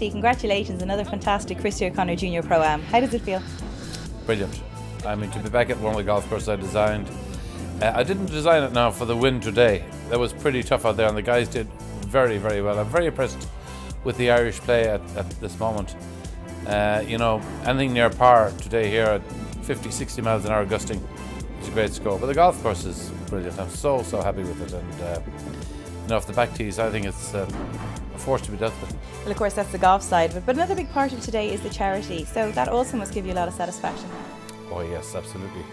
Christy, congratulations, another fantastic Christy O'Connor Junior Pro-Am. How does it feel? Brilliant. I mean, to be back at one of the golf courses I designed. I didn't design it now for the win today. That was pretty tough out there, and the guys did very, very well. I'm very impressed with the Irish play at this moment. You know, anything near par today here at 50, 60 miles an hour gusting is a great score. But the golf course is brilliant. I'm so happy with it. And you know, off the back tees, I think it's a force to be dealt with. Well, of course, that's the golf side of it. But another big part of today is the charity. So that also must give you a lot of satisfaction. Oh yes, absolutely.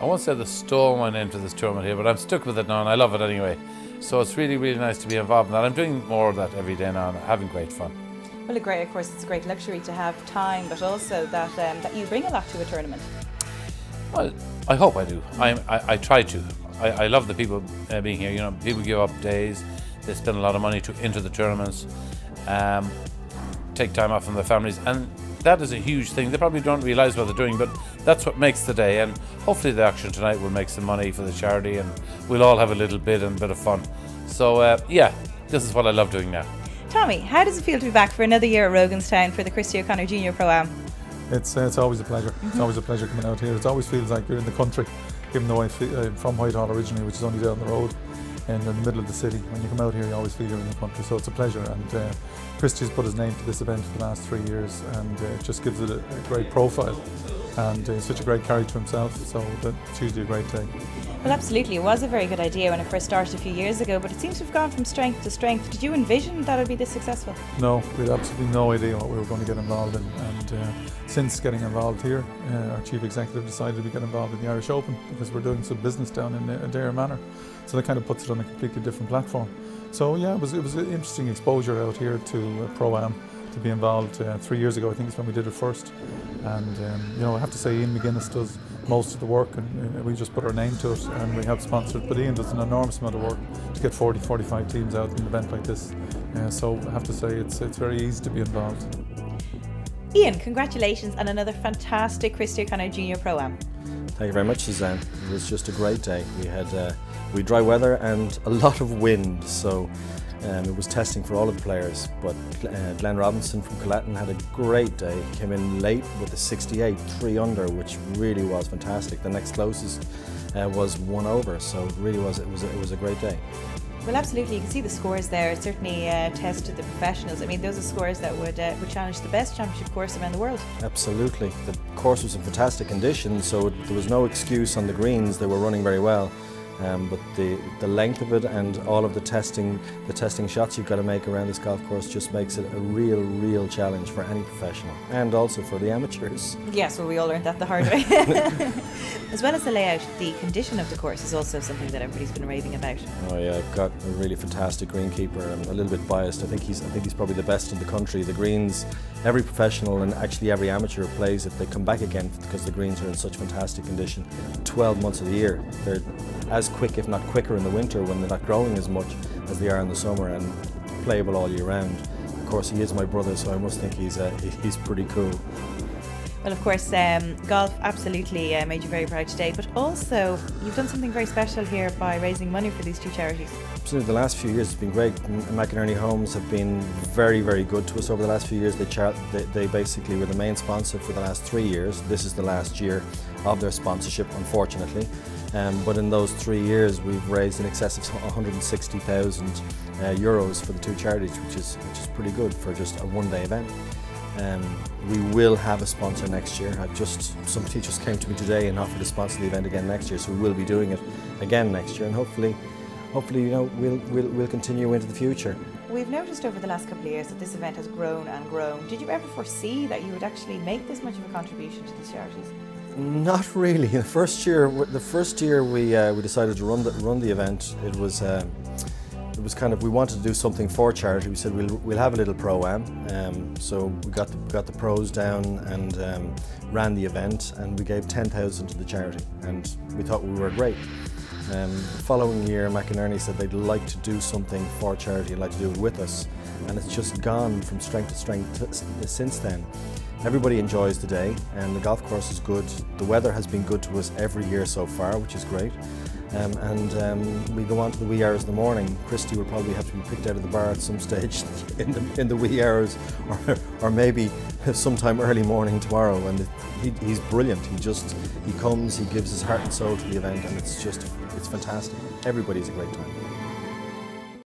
I won't say the stole my name to this tournament here, but I'm stuck with it now and I love it anyway. So it's really, really nice to be involved in that. I'm doing more of that every day now and having great fun. Well, of course, it's a great luxury to have time, but also that that you bring a lot to a tournament. Well, I hope I do. I try to. I love the people being here. You know, people give up days. They spend a lot of money into the tournaments, take time off from their families, and that is a huge thing. They probably don't realise what they're doing, but that's what makes the day. And hopefully the auction tonight will make some money for the charity, and we'll all have a little bit and a bit of fun. So yeah, this is what I love doing now. Tommy, how does it feel to be back for another year at Roganstown for the Christy O'Connor Junior Pro-Am? It's always a pleasure. It's always a pleasure coming out here. It always feels like you're in the country, even though I'm from Whitehall originally, which is only down the road in the middle of the city. When you come out here, you always feel you're in the country, so it's a pleasure. And Christy's put his name to this event for the last 3 years, and it just gives it a great profile. And he's such a great character himself, so it's usually a great day. Well, absolutely. It was a very good idea when it first started a few years ago, but it seems to have gone from strength to strength. Did you envision that it would be this successful? No, we had absolutely no idea what we were going to get involved in. And since getting involved here, our chief executive decided we get involved in the Irish Open because we're doing some business down in Adair Manor. So that kind of puts it on a completely different platform. So yeah, it was an interesting exposure out here to Pro-Am, to be involved 3 years ago. I think it's when we did it first. And you know, I have to say Ian McGuinness does most of the work, and we just put our name to it and we help sponsor it. But Ian does an enormous amount of work to get 40-45 teams out in an event like this. So I have to say it's very easy to be involved. Ian, congratulations on another fantastic Christy O'Connor Junior Pro-Am. Thank you very much, Suzanne. It was just a great day. We had dry weather and a lot of wind, so it was testing for all of the players. But Glenn Robinson from Collaton had a great day. He came in late with a 68, 3 under, which really was fantastic. The next closest was 1 over, so it really was. It was a great day. Well, absolutely. You can see the scores there. It certainly tested the professionals. I mean, those are scores that would challenge the best championship course around the world. Absolutely. The course was in fantastic condition, so there was no excuse on the greens. They were running very well. But the length of it and all of the testing shots you've got to make around this golf course just makes it a real challenge for any professional, and also for the amateurs. Yes, well, we all learned that the hard way. As well as the layout, the condition of the course is also something that everybody's been raving about. Oh yeah, I've got a really fantastic greenkeeper. I'm a little bit biased. I think he's probably the best in the country. The greens, every professional and actually every amateur plays it. They come back again because the greens are in such fantastic condition. 12 months of the year. They're as quick, if not quicker, in the winter when they're not growing as much as they are in the summer, and playable all year round. Of course, he is my brother, so I must think he's pretty cool. Well, of course, golf absolutely made you very proud today, but also you've done something very special here by raising money for these two charities. Absolutely, the last few years has been great. McInerney Homes have been very good to us over the last few years. They basically were the main sponsor for the last 3 years. This is the last year of their sponsorship, unfortunately. But in those 3 years, we've raised in excess of 160,000 euros for the two charities, which is pretty good for just a one-day event. We will have a sponsor next year. Some teachers came to me today and offered to sponsor the event again next year, so we will be doing it again next year, and hopefully, you know, we'll continue into the future. We've noticed over the last couple of years that this event has grown and grown. Did you ever foresee that you would actually make this much of a contribution to these charities? Not really. The first year we decided to run the event, it was kind of, we wanted to do something for charity. We said we'll have a little pro-am. So we got the pros down and ran the event, and we gave 10,000 to the charity, and we thought we were great. The following year, McInerney said they'd like to do something for charity and like to do it with us, and it's just gone from strength to strength since then. Everybody enjoys the day, and the golf course is good. The weather has been good to us every year so far, which is great. We go on to the wee hours of the morning. Christy will probably have to be picked out of the bar at some stage in the wee hours, or maybe sometime early morning tomorrow. And he's brilliant. He comes, he gives his heart and soul to the event, and it's fantastic. Everybody's a great time.